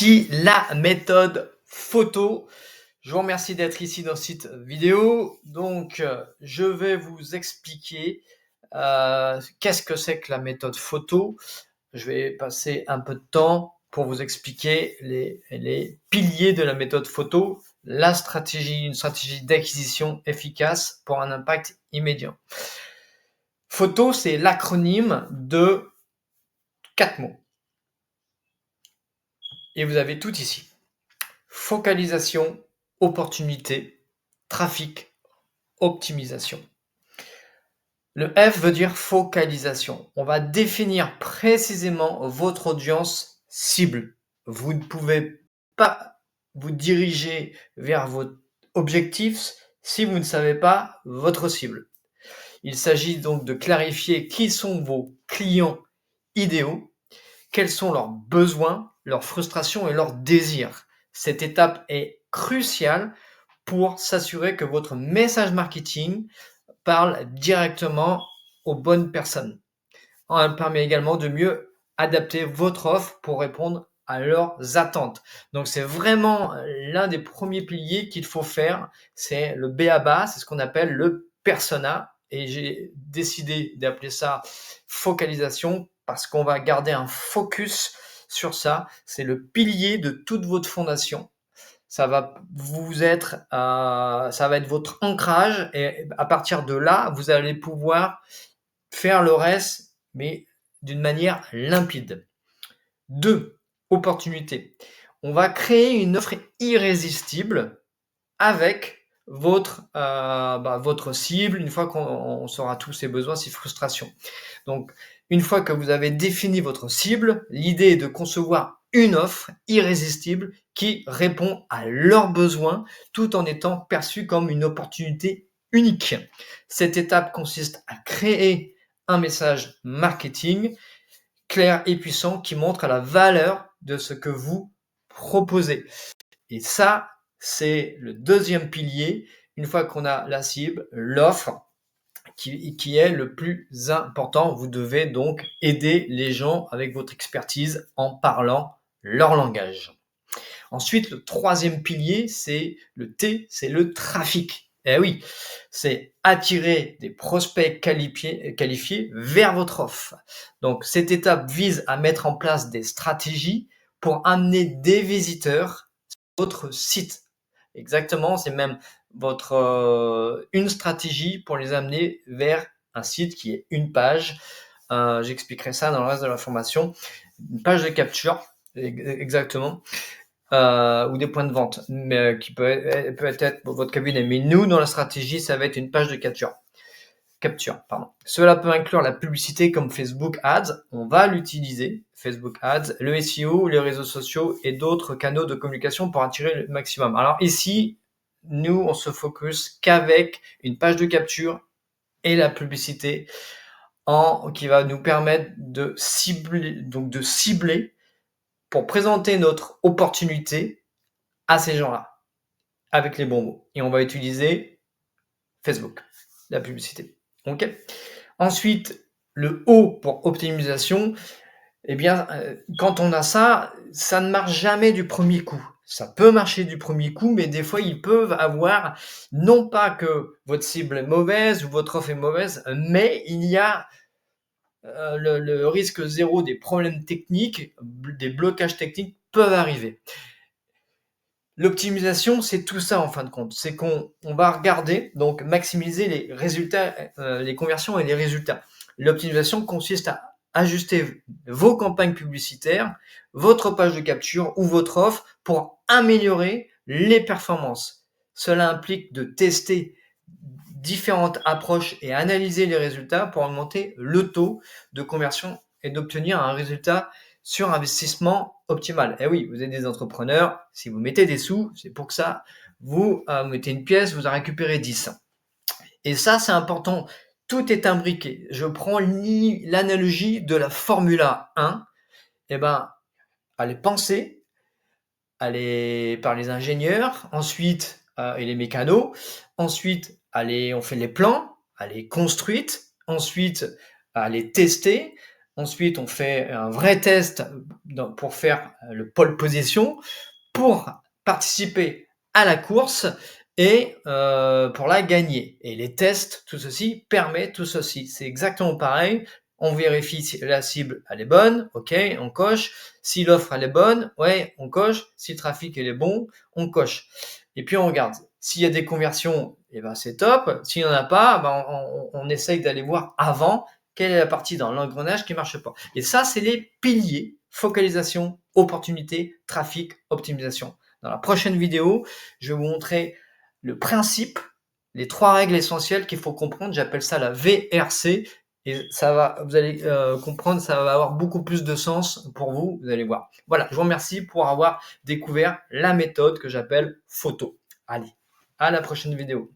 La méthode photo. Je vous remercie d'être ici dans cette vidéo. Donc, je vais vous expliquer qu'est-ce que c'est que la méthode photo. Je vais passer un peu de temps pour vous expliquer les piliers de la méthode photo, une stratégie d'acquisition efficace pour un impact immédiat. Photo, c'est l'acronyme de 4 mots. Et vous avez tout ici. Focalisation, opportunité, trafic, optimisation. Le F veut dire focalisation. On va définir précisément votre audience cible. Vous ne pouvez pas vous diriger vers votre objectif si vous ne savez pas votre cible. Il s'agit donc de clarifier qui sont vos clients idéaux, quels sont leurs besoins, leurs frustrations et leurs désirs. Cette étape est cruciale pour s'assurer que votre message marketing parle directement aux bonnes personnes. Elle permet également de mieux adapter votre offre pour répondre à leurs attentes. Donc c'est vraiment l'un des premiers piliers qu'il faut faire, c'est le b.a.-ba, c'est ce qu'on appelle le persona, et j'ai décidé d'appeler ça focalisation parce qu'on va garder un focus sur ça. C'est le pilier de toute votre fondation. Ça va être votre ancrage, et à partir de là, vous allez pouvoir faire le reste, mais d'une manière limpide. 2. Opportunité. On va créer une offre irrésistible avec votre cible, une fois qu'on saura tous ses besoins, ses frustrations. Donc, une fois que vous avez défini votre cible, l'idée est de concevoir une offre irrésistible qui répond à leurs besoins tout en étant perçue comme une opportunité unique. Cette étape consiste à créer un message marketing clair et puissant qui montre la valeur de ce que vous proposez. Et ça, c'est le deuxième pilier. Une fois qu'on a la cible, l'offre, qui est le plus important. Vous devez donc aider les gens avec votre expertise en parlant leur langage. Ensuite, le troisième pilier, c'est le T, c'est le trafic. Eh oui, c'est attirer des prospects qualifiés vers votre offre. Donc, cette étape vise à mettre en place des stratégies pour amener des visiteurs sur votre site. Exactement, c'est même une stratégie pour les amener vers un site qui est une page. J'expliquerai ça dans le reste de la formation. Une page de capture, exactement. Ou des points de vente, mais qui peut être votre cabinet. Mais nous, dans la stratégie, ça va être une page de capture. Cela peut inclure la publicité comme Facebook Ads. On va l'utiliser, Facebook Ads, le SEO, les réseaux sociaux et d'autres canaux de communication pour attirer le maximum. Alors ici, nous, on se focus qu'avec une page de capture et la publicité qui va nous permettre de cibler pour présenter notre opportunité à ces gens-là avec les bons mots. Et on va utiliser Facebook, la publicité. Ok. Ensuite, le O pour optimisation. Eh bien, quand on a ça, ça ne marche jamais du premier coup. Ça peut marcher du premier coup, mais des fois, ils peuvent avoir, non pas que votre cible est mauvaise ou votre offre est mauvaise, mais il y a le risque zéro des problèmes techniques, des blocages techniques peuvent arriver. L'optimisation, c'est tout ça en fin de compte. C'est qu'on va regarder, donc maximiser les résultats, les conversions et les résultats. L'optimisation consiste à ajuster vos campagnes publicitaires, votre page de capture ou votre offre pour améliorer les performances. Cela implique de tester différentes approches et analyser les résultats pour augmenter le taux de conversion et d'obtenir un résultat sur investissement optimal. Et oui, vous êtes des entrepreneurs, si vous mettez des sous, c'est pour que ça, vous mettez une pièce, vous en récupérez 10. Et ça, c'est important. Tout est imbriqué. Je prends l'analogie de la Formule 1. Eh ben, elle est pensée par les ingénieurs, ensuite, et les mécanos. Ensuite, on fait les plans, elle est construite. Ensuite, elle est testée. Ensuite, on fait un vrai test pour faire le pole position, pour participer à la course et pour la gagner. Et les tests, tout ceci permet tout ceci. C'est exactement pareil. On vérifie si la cible elle est bonne, ok, on coche. Si l'offre elle est bonne, ouais, on coche. Si le trafic il est bon, on coche. Et puis on regarde. S'il y a des conversions, eh ben c'est top. S'il n'y en a pas, ben on essaye d'aller voir avant quelle est la partie dans l'engrenage qui marche pas. Et ça, c'est les piliers: focalisation, opportunité, trafic, optimisation. Dans la prochaine vidéo, je vais vous montrer le principe, les 3 règles essentielles qu'il faut comprendre. J'appelle ça la VRC. Et ça va, vous allez comprendre, ça va avoir beaucoup plus de sens pour vous, vous allez voir. Voilà, je vous remercie pour avoir découvert la méthode que j'appelle photo. Allez, à la prochaine vidéo.